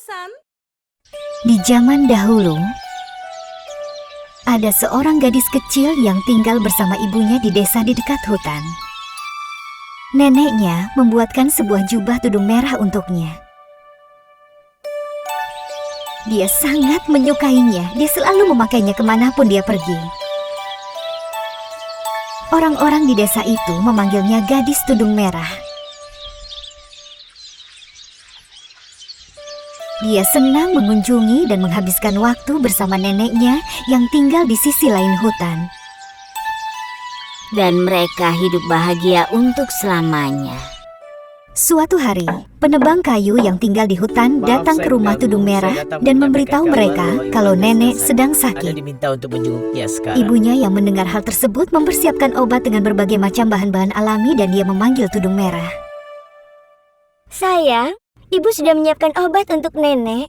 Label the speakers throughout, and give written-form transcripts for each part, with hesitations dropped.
Speaker 1: San.
Speaker 2: Di zaman dahulu, ada seorang gadis kecil yang tinggal bersama ibunya di desa di dekat hutan. Neneknya membuatkan sebuah jubah tudung merah untuknya. Dia sangat menyukainya, dia selalu memakainya kemanapun dia pergi. Orang-orang di desa itu memanggilnya gadis tudung merah. Dia senang mengunjungi dan menghabiskan waktu bersama neneknya yang tinggal di sisi lain hutan.
Speaker 3: Dan mereka hidup bahagia untuk selamanya.
Speaker 2: Suatu hari, penebang kayu yang tinggal di hutan datang ke rumah tudung merah dan memberitahu mereka kalau nenek sedang sakit. Ibunya yang mendengar hal tersebut mempersiapkan obat dengan berbagai macam bahan-bahan alami dan dia memanggil tudung merah.
Speaker 4: Sayang, Ibu sudah menyiapkan obat untuk nenek.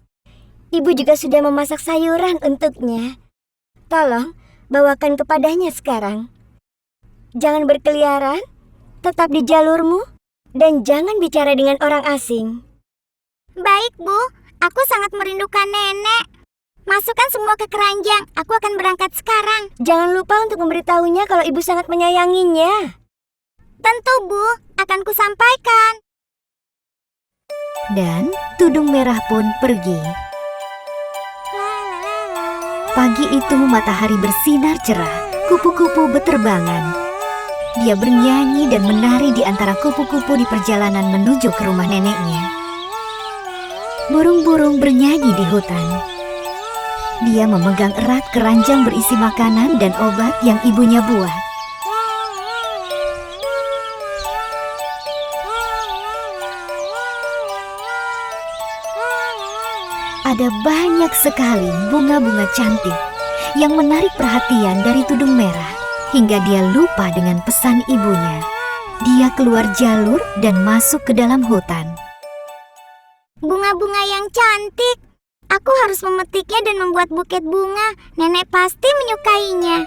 Speaker 4: Ibu juga sudah memasak sayuran untuknya. Tolong, bawakan kepadanya sekarang. Jangan berkeliaran, tetap di jalurmu, dan jangan bicara dengan orang asing.
Speaker 5: Baik, Bu. Aku sangat merindukan nenek. Masukkan semua ke keranjang. Aku akan berangkat sekarang.
Speaker 4: Jangan lupa untuk memberitahunya kalau ibu sangat menyayanginya.
Speaker 5: Tentu, Bu. Akan kusampaikan.
Speaker 2: Dan tudung merah pun pergi. Pagi itu matahari bersinar cerah, kupu-kupu beterbangan. Dia bernyanyi dan menari di antara kupu-kupu di perjalanan menuju ke rumah neneknya. Burung-burung bernyanyi di hutan. Dia memegang erat keranjang berisi makanan dan obat yang ibunya buat. Ada banyak sekali bunga-bunga cantik yang menarik perhatian dari tudung merah hingga dia lupa dengan pesan ibunya. Dia keluar jalur dan masuk ke dalam hutan.
Speaker 5: Bunga-bunga yang cantik. Aku harus memetiknya dan membuat buket bunga. Nenek pasti menyukainya.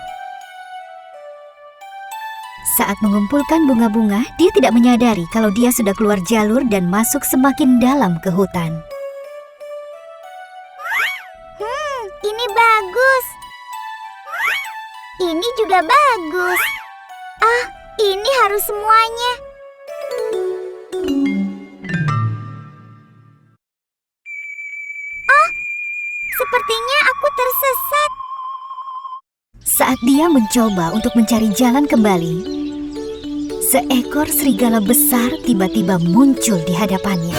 Speaker 2: Saat mengumpulkan bunga-bunga, dia tidak menyadari kalau dia sudah keluar jalur dan masuk semakin dalam ke hutan.
Speaker 5: Ini bagus. Ini juga bagus. Ah, ini harus semuanya. Oh, sepertinya aku tersesat.
Speaker 2: Saat dia mencoba untuk mencari jalan kembali, seekor serigala besar tiba-tiba muncul di hadapannya.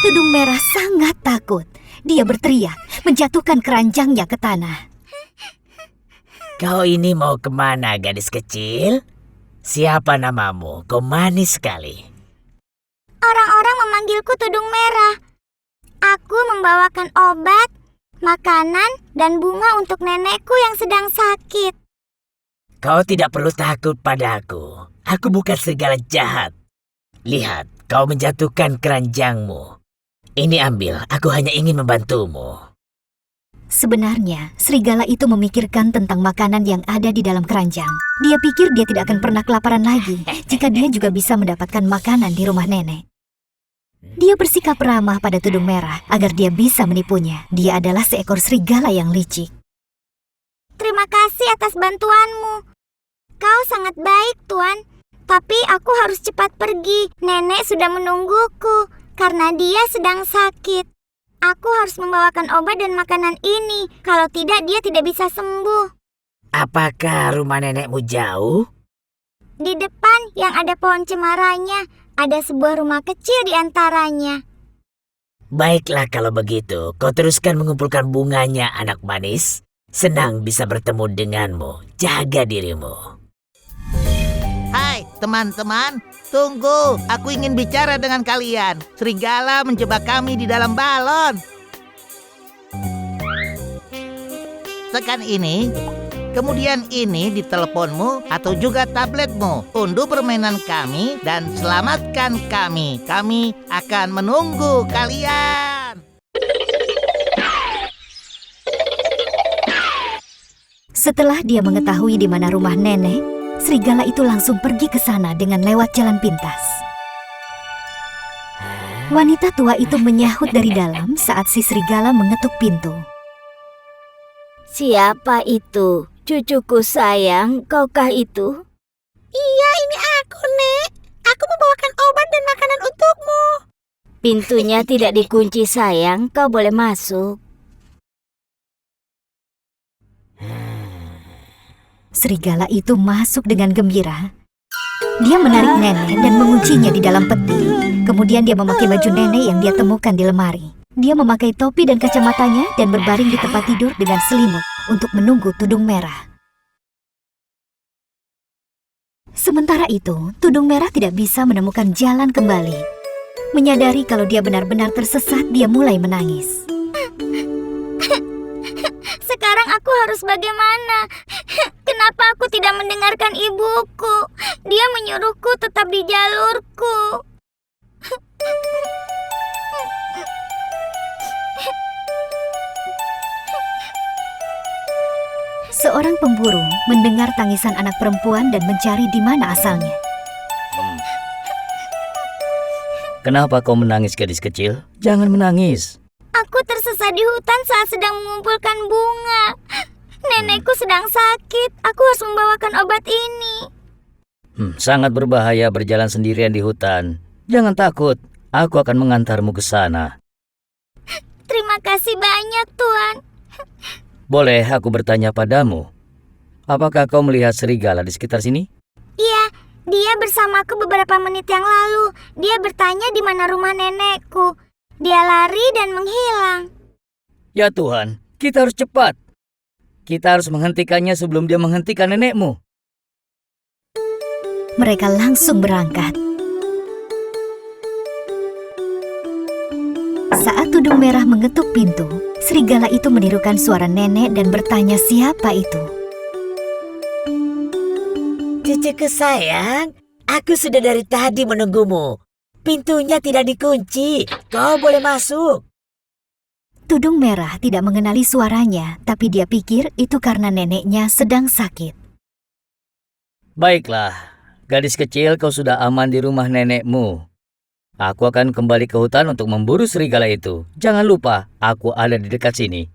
Speaker 2: Tudung merah sangat takut. Dia berteriak, menjatuhkan keranjangnya ke tanah.
Speaker 6: Kau ini mau kemana, gadis kecil? Siapa namamu? Kau manis sekali.
Speaker 5: Orang-orang memanggilku tudung merah. Aku membawakan obat, makanan, dan bunga untuk nenekku yang sedang sakit.
Speaker 6: Kau tidak perlu takut padaku. Aku bukan serigala jahat. Lihat, kau menjatuhkan keranjangmu. Ini ambil, aku hanya ingin membantumu.
Speaker 2: Sebenarnya, serigala itu memikirkan tentang makanan yang ada di dalam keranjang. Dia pikir dia tidak akan pernah kelaparan lagi jika dia juga bisa mendapatkan makanan di rumah nenek. Dia bersikap ramah pada tudung merah agar dia bisa menipunya. Dia adalah seekor serigala yang licik.
Speaker 5: Terima kasih atas bantuanmu. Kau sangat baik, Tuan. Tapi aku harus cepat pergi. Nenek sudah menungguku karena dia sedang sakit. Aku harus membawakan obat dan makanan ini. Kalau tidak, dia tidak bisa sembuh.
Speaker 6: Apakah rumah nenekmu jauh?
Speaker 5: Di depan yang ada pohon cemaranya, ada sebuah rumah kecil di antaranya.
Speaker 6: Baiklah kalau begitu, kau teruskan mengumpulkan bunganya, anak manis. Senang bisa bertemu denganmu. Jaga dirimu.
Speaker 7: Hai teman-teman, tunggu. Aku ingin bicara dengan kalian. Serigala menjebak kami di dalam balon. Tekan ini, kemudian ini di teleponmu atau juga tabletmu. Unduh permainan kami dan selamatkan kami. Kami akan menunggu kalian.
Speaker 2: Setelah dia mengetahui di mana rumah nenek, serigala itu langsung pergi ke sana dengan lewat jalan pintas. Wanita tua itu menyahut dari dalam saat si serigala mengetuk pintu.
Speaker 3: Siapa itu? Cucuku sayang, kaukah itu?
Speaker 1: Iya, ini aku, Nek. Aku membawakan obat dan makanan untukmu.
Speaker 3: Pintunya tidak dikunci sayang, kau boleh masuk.
Speaker 2: Serigala itu masuk dengan gembira. Dia menarik nenek dan menguncinya di dalam peti. Kemudian dia memakai baju nenek yang dia temukan di lemari. Dia memakai topi dan kacamatanya dan berbaring di tempat tidur dengan selimut untuk menunggu Tudung Merah. Sementara itu, Tudung Merah tidak bisa menemukan jalan kembali. Menyadari kalau dia benar-benar tersesat, dia mulai menangis.
Speaker 5: Sekarang aku harus bagaimana? Kenapa aku tidak mendengarkan ibuku? Dia menyuruhku tetap di jalurku.
Speaker 2: Seorang pemburu mendengar tangisan anak perempuan dan mencari di mana asalnya.
Speaker 8: Kenapa kau menangis, gadis kecil? Jangan menangis.
Speaker 5: Aku tersesat di hutan saat sedang mengumpulkan bunga. Nenekku sedang sakit. Aku harus membawakan obat ini.
Speaker 8: Sangat berbahaya berjalan sendirian di hutan. Jangan takut, aku akan mengantarmu ke sana.
Speaker 5: Terima kasih banyak, Tuan.
Speaker 8: Boleh aku bertanya padamu? Apakah kau melihat serigala di sekitar sini?
Speaker 5: Iya, dia bersamaku beberapa menit yang lalu. Dia bertanya di mana rumah nenekku. Dia lari dan menghilang.
Speaker 8: Ya Tuhan, kita harus cepat. Kita harus menghentikannya sebelum dia menghentikan nenekmu.
Speaker 2: Mereka langsung berangkat. Saat Tudung Merah mengetuk pintu, serigala itu menirukan suara nenek dan bertanya siapa itu.
Speaker 1: Cucuku sayang, aku sudah dari tadi menunggumu. Pintunya tidak dikunci. Kau boleh masuk.
Speaker 2: Tudung Merah tidak mengenali suaranya, tapi dia pikir itu karena neneknya sedang sakit.
Speaker 8: Baiklah, gadis kecil, kau sudah aman di rumah nenekmu. Aku akan kembali ke hutan untuk memburu serigala itu. Jangan lupa, aku ada di dekat sini.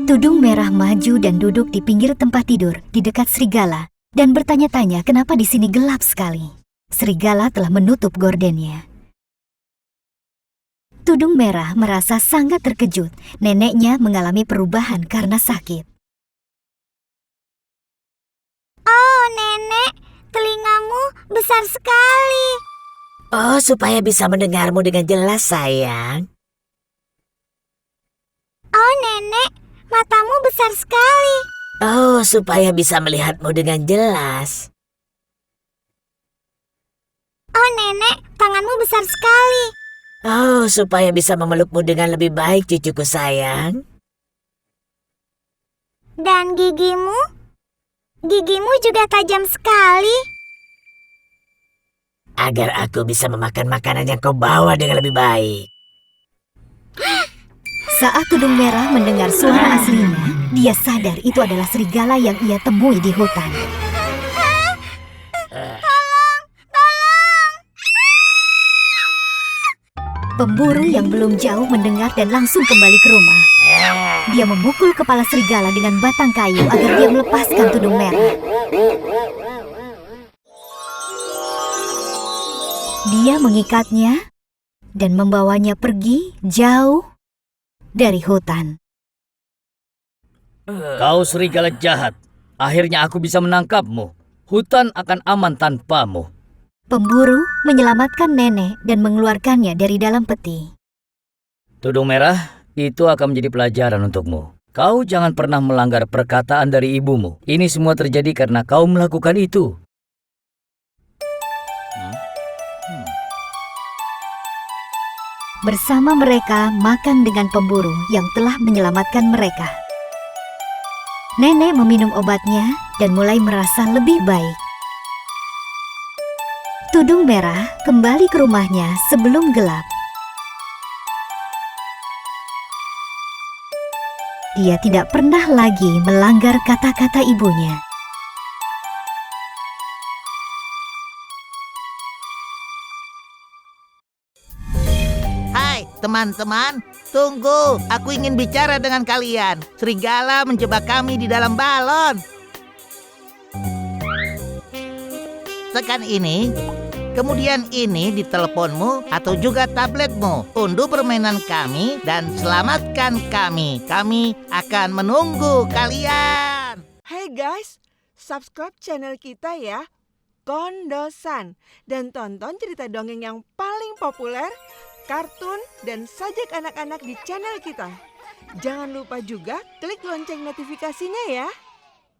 Speaker 2: Tudung Merah maju dan duduk di pinggir tempat tidur di dekat serigala dan bertanya-tanya kenapa di sini gelap sekali. Serigala telah menutup gordennya. Tudung Merah merasa sangat terkejut. Neneknya mengalami perubahan karena sakit.
Speaker 5: Oh, Nenek, telingamu besar sekali.
Speaker 1: Oh, supaya bisa mendengarmu dengan jelas, sayang.
Speaker 5: Oh, Nenek, matamu besar sekali.
Speaker 1: Oh, supaya bisa melihatmu dengan jelas.
Speaker 5: Oh, Nenek, tanganmu besar sekali.
Speaker 1: Oh, supaya bisa memelukmu dengan lebih baik, cucuku sayang.
Speaker 5: Dan gigimu? Gigimu juga tajam sekali.
Speaker 1: Agar aku bisa memakan makanan yang kau bawa dengan lebih baik.
Speaker 2: Saat Tudung Merah mendengar suara aslinya, dia sadar itu adalah serigala yang ia temui di hutan. Pemburu yang belum jauh mendengar dan langsung kembali ke rumah. Dia memukul kepala serigala dengan batang kayu agar dia melepaskan Tudung Merah. Dia mengikatnya dan membawanya pergi jauh dari hutan.
Speaker 8: Kau serigala jahat. Akhirnya aku bisa menangkapmu. Hutan akan aman tanpamu.
Speaker 2: Pemburu menyelamatkan nenek dan mengeluarkannya dari dalam peti.
Speaker 8: Tudung Merah, itu akan menjadi pelajaran untukmu. Kau jangan pernah melanggar perkataan dari ibumu. Ini semua terjadi karena kau melakukan itu.
Speaker 2: Bersama mereka makan dengan pemburu yang telah menyelamatkan mereka. Nenek meminum obatnya dan mulai merasa lebih baik. Tudung Merah kembali ke rumahnya sebelum gelap. dia tidak pernah lagi melanggar kata-kata ibunya.
Speaker 7: Hai teman-teman, tunggu. Aku ingin bicara dengan kalian. Serigala menjebak kami di dalam balon. Tekan ini, kemudian ini di teleponmu atau juga tabletmu. Unduh permainan kami dan selamatkan kami. Kami akan menunggu kalian.
Speaker 9: Hai guys, subscribe channel kita ya, Kondosan. Dan tonton cerita dongeng yang paling populer, kartun, dan sajak anak-anak di channel kita. Jangan lupa juga klik lonceng notifikasinya ya.